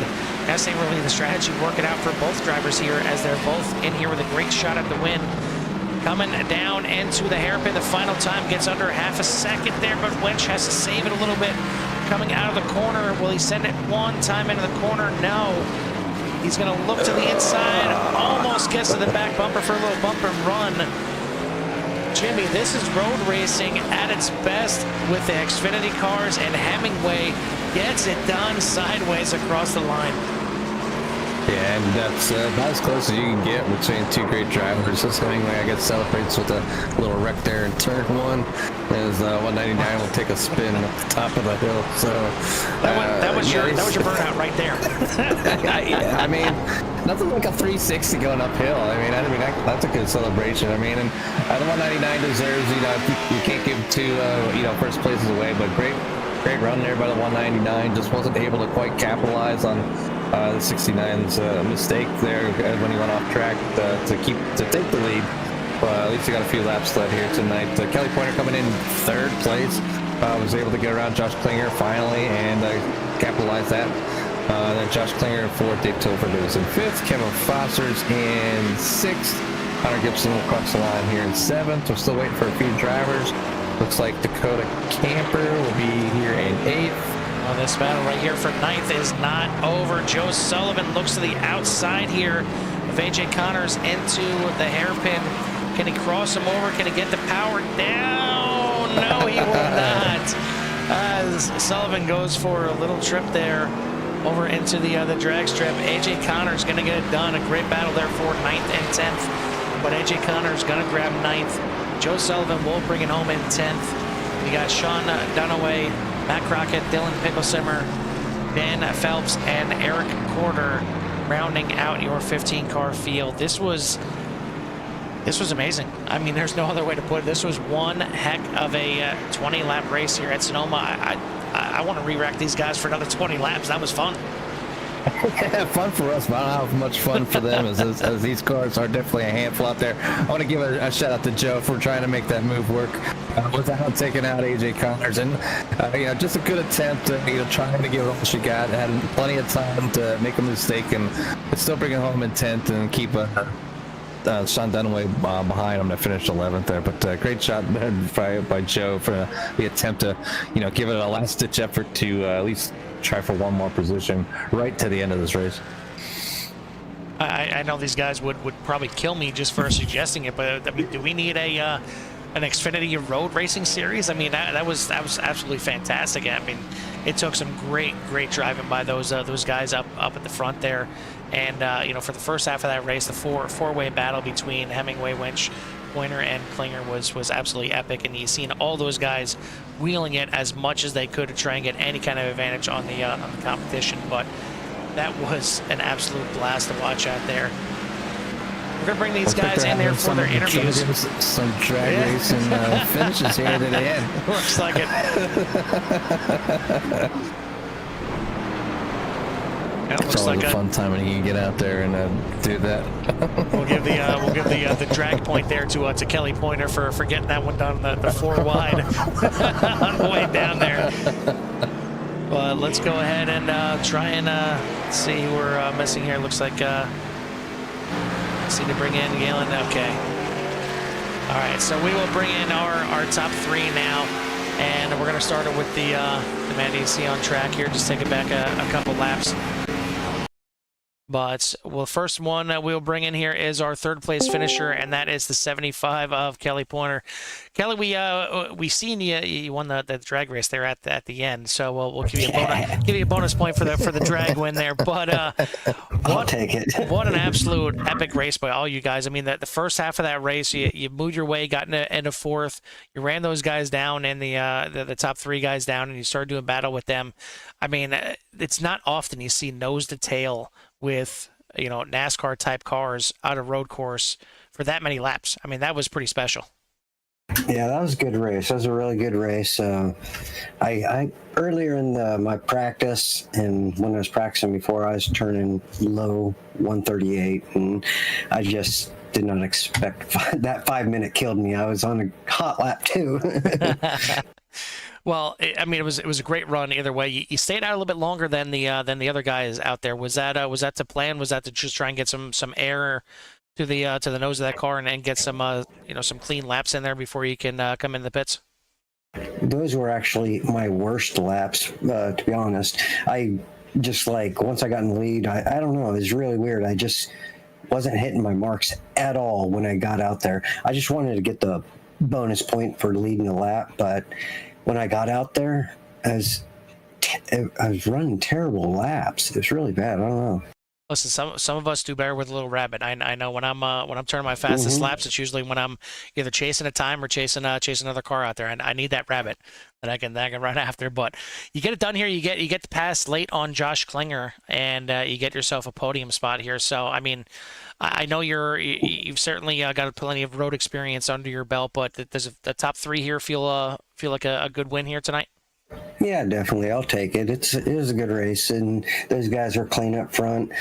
that's ain't really the strategy working out for both drivers here, as they're both in here with a great shot at the win. Coming down into the hairpin, the final time gets under a 1/2 second there, but Wench has to save it a little bit. Coming out of the corner, will he send it one time into the corner? No. He's going to look to the inside, almost gets to the back bumper for a little bump and run. Jimmy, this is road racing at its best with the Xfinity cars, and Hemingway gets it done sideways across the line. Yeah, and that's about as close as you can get between two great drivers. This Hemingway, I guess, celebrates with a little wreck there in turn one, as 199 will take a spin at the top of the hill. So that was your burnout right there. yeah, I mean, nothing like a 360 going uphill. I mean, that's a good celebration. I mean, and the 199 deserves, you can't give two, first places away, but great run there by the 199. Just wasn't able to quite capitalize on the 69's mistake there when he went off track to take the lead. But at least he got a few laps left here tonight. Kelly Pointer coming in third place, was able to get around Josh Klinger finally and capitalize that. Then Josh Klinger in fourth, Dave Tilford was in fifth, Kevin Foster's in sixth, Hunter Gibson will cross the line here in seventh. We're still waiting for a few drivers. Looks like Dakota Camper will be here in eighth. Well, this battle right here for ninth is not over. Joe Sullivan looks to the outside here of AJ Connors into the hairpin. Can he cross him over? Can he get the power down? No, he will not. Sullivan goes for a little trip there over into the drag strip. AJ Connors going to get it done. A great battle there for ninth and 10th. But AJ Connors going to grab ninth. Joe Sullivan will bring it home in 10th. We got Sean Dunaway, Matt Crockett, Dylan Picklesimmer, Ben Phelps, and Eric Corder rounding out your 15-car field. This was amazing. I mean, there's no other way to put it. This was one heck of a 20-lap race here at Sonoma. I want to re-rack these guys for another 20 laps. That was fun. Yeah, fun for us, but I don't know how much fun for them as these cars are definitely a handful out there. I want to give a shout out to Joe for trying to make that move work without taking out AJ Connors, and just a good attempt, trying to give it all she got. Had plenty of time to make a mistake and still bring it home in 10th and keep Sean Dunaway behind him to finish 11th there. But great shot by Joe for the attempt to give it a last ditch effort to at least try for one more position right to the end of this race. I know these guys would probably kill me just for suggesting it, but I mean, do we need an Xfinity Road Racing Series? I mean, that was absolutely fantastic. I mean, it took some great driving by those guys up at the front there, and for the first half of that race, the four-way battle between Hemingway, Winch, Pointer, and Klinger was absolutely epic, and you've seen all those guys wheeling it as much as they could to try and get any kind of advantage on the competition. But that was an absolute blast to watch out there. We're gonna bring these guys in there for their interviews. Some drag racing finishes here at the end. Looks like it. It's always a fun time when you can get out there and do that. We'll give the drag point there to Kelly Pointer for getting that one done the 4 wide on the way down there. But let's go ahead and try and see who we're missing here. Looks like see to bring in Galen. Okay. All right, so we will bring in our top 3 now, and we're going to start it with the man you see on track here. Just take it back a couple laps. But well, first one we'll bring in here is our 3rd place finisher, and that is the 75 of Kelly Pointer. Kelly, we seen you won the drag race there at the end, so we'll give you a bonus point for the drag win there. But I'll take it. What an absolute epic race by all you guys. I mean, the first half of that race, you moved your way, got into 4th, you ran those guys down, and the top 3 guys down, and you started doing battle with them. I mean, it's not often you see nose to tail with NASCAR type cars out of road course for that many laps. I mean, that was pretty special. Yeah, that was a good race. That was a really good race. I earlier in my practice, and when I was practicing before, I was turning low 138, and I just did not expect that 5-minute killed me. I was on a hot lap too. Well, I mean, it was a great run either way. You stayed out a little bit longer than the other guys out there. Was that to plan? Was that to just try and get some air to the nose of that car and get some some clean laps in there before you can come in the pits? Those were actually my worst laps, to be honest. I just once I got in the lead, I don't know, it was really weird. I just wasn't hitting my marks at all when I got out there. I just wanted to get the bonus point for leading the lap, but when I got out there, I was running terrible laps. It was really bad. I don't know. Listen, some of us do better with a little rabbit. I know when I'm turning my fastest laps, it's usually when I'm either chasing a time or chasing another car out there, and I need that rabbit that I can run after. But you get it done here. You get the pass late on Josh Klinger, and you get yourself a podium spot here. So I mean, I know you've certainly got plenty of road experience under your belt, but does the top three here feel like a good win here tonight? Yeah, definitely. I'll take it. It was a good race, and those guys are clean up front.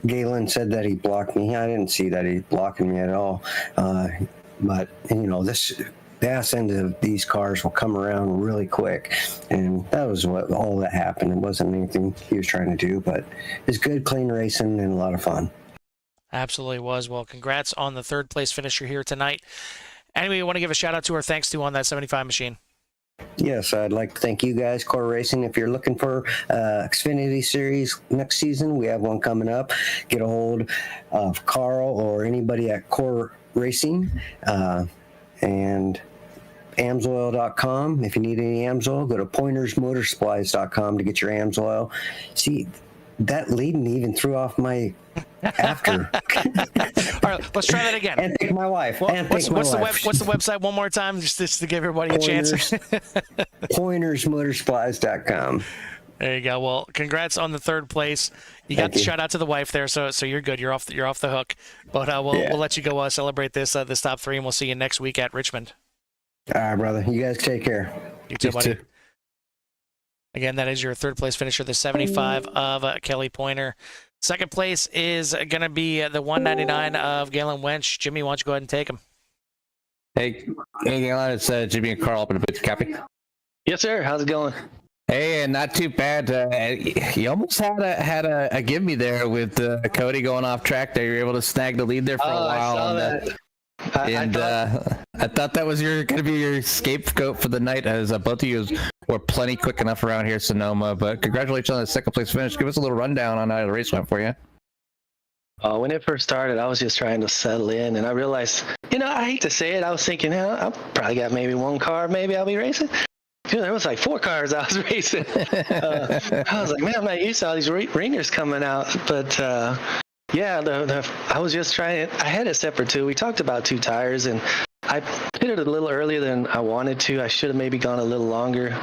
Galen said that he blocked me. I didn't see that he blocking me at all. But the ass end of these cars will come around really quick, and that was all that happened. It wasn't anything he was trying to do, but it's good, clean racing, and a lot of fun. Absolutely was. Well, congrats on the third place finisher here tonight. Anyway, we want to give a shout out to our thanks to on that 75 machine. Yes, I'd like to thank you guys, CORE Racing. If you're looking for Xfinity Series next season, we have one coming up. Get a hold of Carl or anybody at CORE Racing and AMSOIL.com. If you need any AMSOIL, go to pointersmotorsupplies.com to get your AMSOIL. See, that leading even threw off my after. All right, let's try that again. And thank my wife. What's the website one more time, just to give everybody a chance? Pointersmotorsupplies.com. There you go. Well, congrats on the third place. You got the shout out to the wife there, so you're good. You're off the hook. But we'll let you go celebrate this top three, and we'll see you next week at Richmond. All right, brother. You guys take care. You too, buddy. Again, that is your third place finisher, the 75 of Kelly Pointer. Second place is going to be the 199 of Galen Wench. Jimmy, why don't you go ahead and take him? Hey, Galen, it's Jimmy and Carl up in the booth. Copy? Yes, sir. How's it going? Hey, not too bad. You almost had a give me there with Cody going off track there. You were able to snag the lead there for a while. I saw that. I thought that was going to be your scapegoat for the night, as both of you were plenty quick enough around here, Sonoma. But congratulations on the second place finish. Give us a little rundown on how the race went for you. When it first started, I was just trying to settle in, and I realized, I hate to say it, I was thinking, I probably got maybe one car, maybe I'll be racing. Dude, there was like 4 cars I was racing. I was like, man, I'm not used to all these ringers coming out. But yeah, I was just trying. I had it separate too. We talked about 2 tires, and I hit it a little earlier than I wanted to. I should have maybe gone a little longer.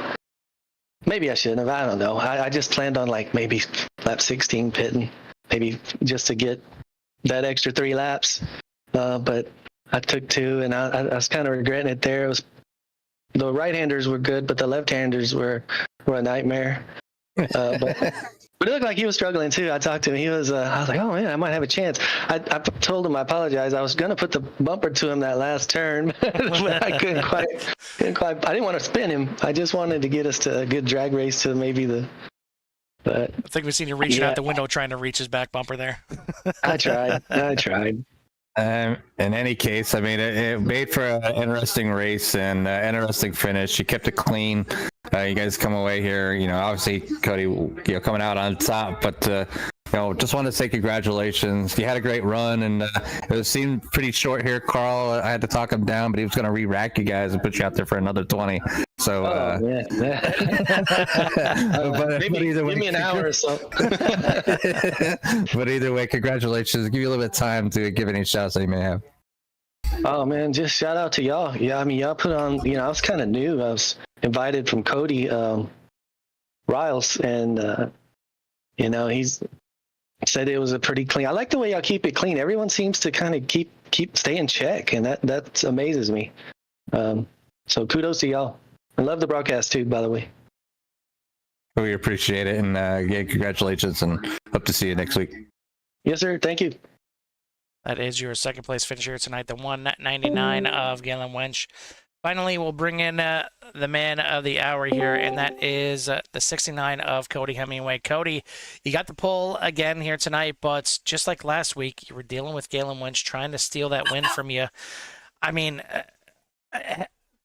Maybe I shouldn't have. I don't know. I just planned on like maybe lap 16 pitting, maybe just to get that extra 3 laps. But I took 2, and I was kind of regretting it there. It was the right-handers were good, but the left-handers were a nightmare. But it looked like he was struggling too. I talked to him. I was like, oh man, I might have a chance. I told him I apologize. I was going to put the bumper to him that last turn, but I couldn't quite. I didn't want to spin him. I just wanted to get us to a good drag race to maybe but I think we've seen you reaching out the window trying to reach his back bumper there. I tried. In any case, I mean, it made for an interesting race and interesting finish. You kept it clean. You guys come away here, obviously Cody, coming out on top, but just wanted to say congratulations. You had a great run, and it seemed pretty short here. Carl, I had to talk him down, but he was going to re-rack you guys and put you out there for another 20. So, yeah. but either way, give me an hour or so. But either way, congratulations. Give you a little bit of time to give any shouts that you may have. Oh man, just shout out to y'all. Yeah, I mean, y'all put on. I was kind of new. I was invited from Cody Riles, and he's said it was a pretty clean. I like the way y'all keep it clean. Everyone seems to kind of keep stay in check, and that amazes me. So kudos to y'all. I love the broadcast too, by the way. We appreciate it, and congratulations, and hope to see you next week. Yes, sir. Thank you. That is your second place finisher tonight, the 199 of Galen Wench. Finally, we'll bring in the man of the hour here, and that is the 69 of Cody Hemingway. Cody, you got the pole again here tonight, but just like last week, you were dealing with Galen Wench trying to steal that win from you. I mean,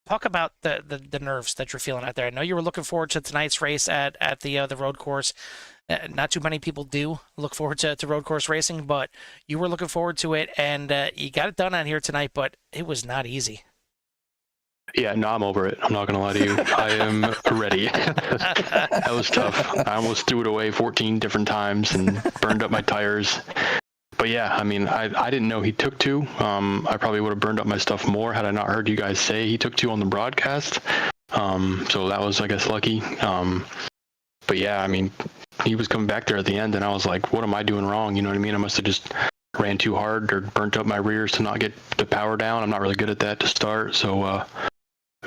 talk about the nerves that you're feeling out there. I know you were looking forward to tonight's race at the road course. Not too many people do look forward to road course racing, but you were looking forward to it, and you got it done out here tonight, but it was not easy. Yeah, no, I'm over it. I'm not gonna lie to you. I am ready. That was tough. I almost threw it away 14 different times and burned up my tires. But yeah, I mean, I didn't know he took two. I probably would have burned up my stuff more had I not heard you guys say he took two on the broadcast. So that was, I guess, lucky. But yeah, I mean, he was coming back there at the end, and I was like, what am I doing wrong? You know what I mean? I must have just ran too hard or burnt up my rears to not get the power down. I'm not really good at that to start. So,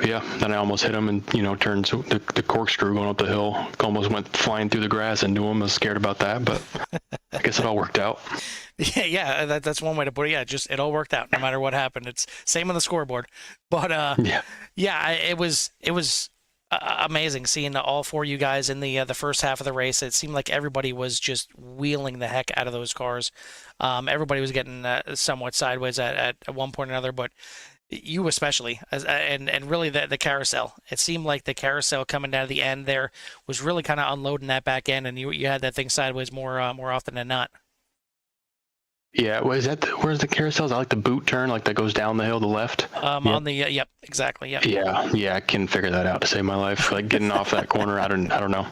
yeah, then I almost hit him and, turned the corkscrew going up the hill. Almost went flying through the grass into him. I was scared about that, but I guess it all worked out. Yeah, that's one way to put it. Yeah, just it all worked out no matter what happened. It's same on the scoreboard. But yeah, it was amazing seeing all four of you guys in the first half of the race. It seemed like everybody was just wheeling the heck out of those cars. Everybody was getting somewhat sideways at one point or another, but you especially, and really the carousel. It seemed like the carousel coming down to the end there was really kind of unloading that back end, and you had that thing sideways more often than not. Yeah, where's the carousel? Is that like the boot turn, like that goes down the hill to the left? On the yep, exactly, yep. Yeah, I can figure that out to save my life. Like getting off that corner, I don't know.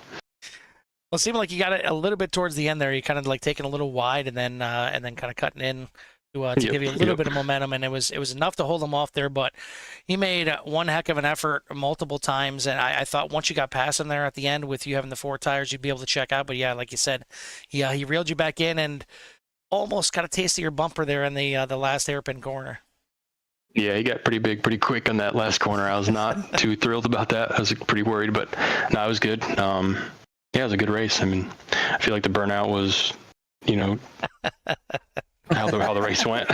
Well, it seemed like you got it a little bit towards the end there. You kind of like taking a little wide and then kind of cutting in to give you a little bit of momentum, and it was enough to hold him off there. But he made one heck of an effort multiple times, and I thought once you got past him there at the end with you having the four tires, you'd be able to check out. But yeah, like you said, he reeled you back in and almost got a taste of your bumper there in the last hairpin corner. Yeah, he got pretty big pretty quick on that last corner. I was not too thrilled about that. I was pretty worried, but no, it was good. Yeah, it was a good race. I mean, I feel like the burnout was, how the race went.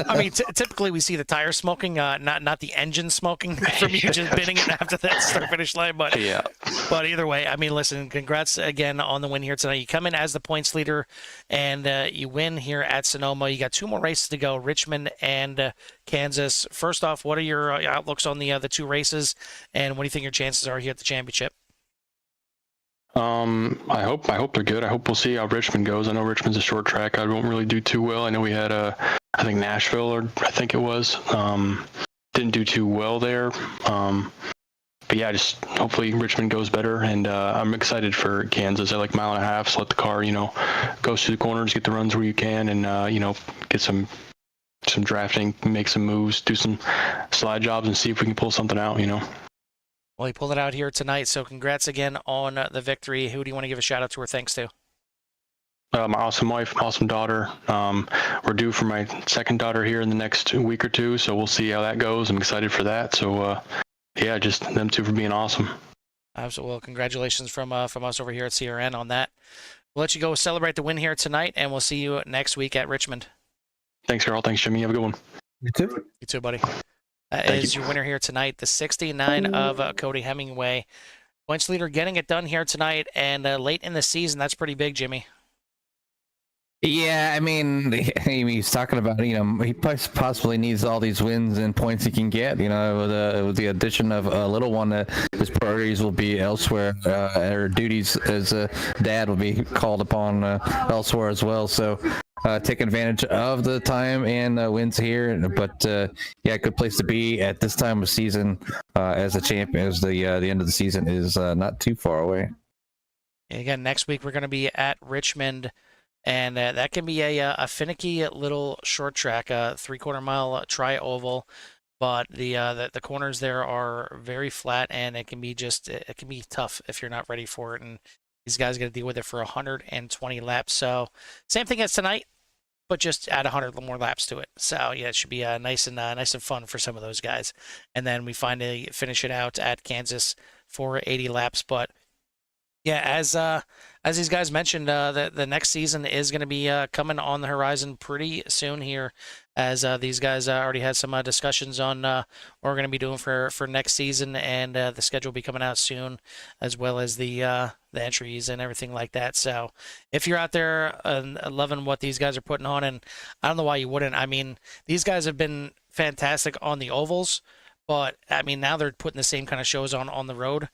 I mean, typically we see the tire smoking, not the engine smoking from you just bidding it after that start finish line. But yeah. But either way, I mean, listen, congrats again on the win here tonight. You come in as the points leader, and you win here at Sonoma. You got two more races to go, Richmond and Kansas. First off, what are your outlooks on the two races, and what do you think your chances are here at the championship? I hope they're good. I hope we'll see how Richmond goes. I know Richmond's a short track. I won't really do too well. I know we had I think Nashville, or I think it was, didn't do too well there. But yeah, just hopefully Richmond goes better, and I'm excited for Kansas. I like mile and a half, so let the car, go through the corners, get the runs where you can, and get some drafting, make some moves, do some slide jobs, and see if we can pull something out. Well, he pulled it out here tonight, so congrats again on the victory. Who do you want to give a shout out to or thanks to? My awesome wife, awesome daughter. We're due for my second daughter here in the next week or two, so we'll see how that goes. I'm excited for that. So, yeah, just them two for being awesome. Absolutely. Well, congratulations from us over here at CRN on that. We'll let you go celebrate the win here tonight, and we'll see you next week at Richmond. Thanks, Carl. Thanks, Jimmy. Have a good one. You too. You too, buddy. That is your winner here tonight, the 69 of Cody Hemingway. Points leader getting it done here tonight, and late in the season, that's pretty big, Jimmy. Yeah, I mean, he's talking about, he possibly needs all these wins and points he can get, with the addition of a little one, his priorities will be elsewhere, or duties as a dad will be called upon elsewhere as well. So take advantage of the time and wins here. But yeah, good place to be at this time of season as a champion, as the end of the season is not too far away. And again, next week we're going to be at Richmond. And that can be a finicky little short track, a 3/4 mile tri-oval, but the corners there are very flat, and it can be tough if you're not ready for it. And these guys got to deal with it for 120 laps. So same thing as tonight, but just add 100 more laps to it. So yeah, it should be nice and fun for some of those guys. And then we finally finish it out at Kansas for 80 laps, but. Yeah, as these guys mentioned, the next season is going to be coming on the horizon pretty soon here, as these guys already had some discussions on what we're going to be doing for next season, and the schedule will be coming out soon, as well as the entries and everything like that. So if you're out there loving what these guys are putting on, and I don't know why you wouldn't. I mean, these guys have been fantastic on the ovals, but I mean now they're putting the same kind of shows on the road.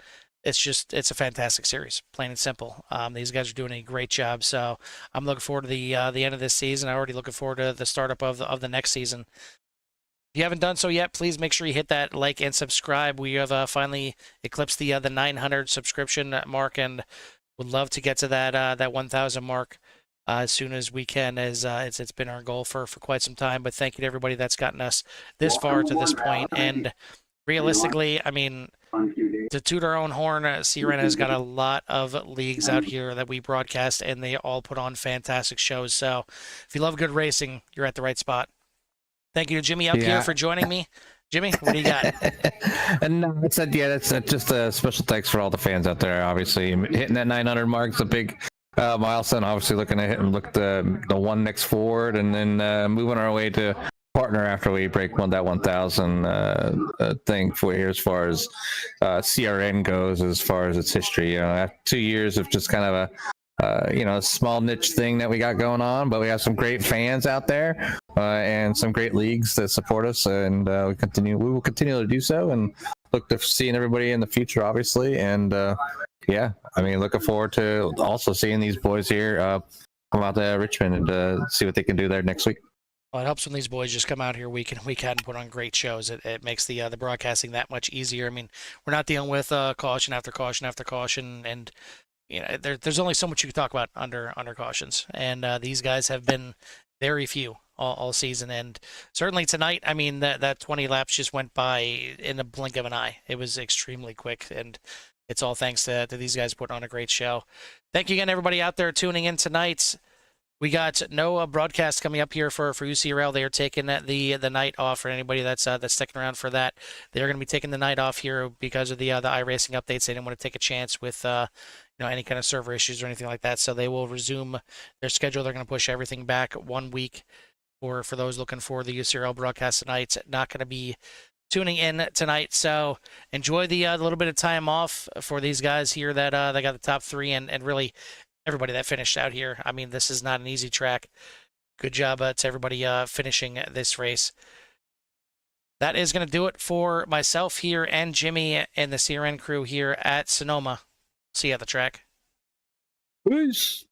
It's a fantastic series, plain and simple. These guys are doing a great job, so I'm looking forward to the end of this season. I'm already looking forward to the startup of the next season. you haven't done so yet, please make sure you hit that like and subscribe. We have finally eclipsed the 900 subscription mark, and would love to get to that 1,000 mark as soon as we can, as it's been our goal for quite some time. But thank you to everybody that's gotten us this far to this point. And realistically, I mean, to toot our own horn, CRN has got a lot of leagues out here that we broadcast, and they all put on fantastic shows. So if you love good racing, you're at the right spot. Thank you to Jimmy up here for joining me. Jimmy, what do you got? And no, that's just a special thanks for all the fans out there. Obviously, hitting that 900 mark is a big milestone. Obviously, looking to look the one next forward, and then moving our way to partner after we break that 1,000 thing for here as far as CRN goes, as far as its history. After 2 years of just kind of a a small niche thing that we got going on, but we have some great fans out there and some great leagues that support us, and we will continue to do so, and look to seeing everybody in the future, obviously. And looking forward to also seeing these boys here come out to Richmond and see what they can do there next week. Well, it helps when these boys just come out here week in, week out and put on great shows. It makes the broadcasting that much easier. I mean, we're not dealing with caution after caution after caution, and there's only so much you can talk about under cautions, and these guys have been very few all season, and certainly tonight. I mean, that 20 laps just went by in a blink of an eye. It was extremely quick, and it's all thanks to these guys putting on a great show. Thank you again, everybody out there tuning in tonight. We got no broadcast coming up here for UCRL. They are taking the night off. For anybody that's sticking around for that, they're going to be taking the night off here because of the iRacing updates. They didn't want to take a chance with any kind of server issues or anything like that. So they will resume their schedule. They're going to push everything back 1 week. Or for those looking for the UCRL broadcast tonight, not going to be tuning in tonight. So enjoy the little bit of time off for these guys here that they got the top three, and really everybody that finished out here. I mean, this is not an easy track. Good job to everybody finishing this race. That is going to do it for myself here and Jimmy and the CRN crew here at Sonoma. See you at the track. Peace.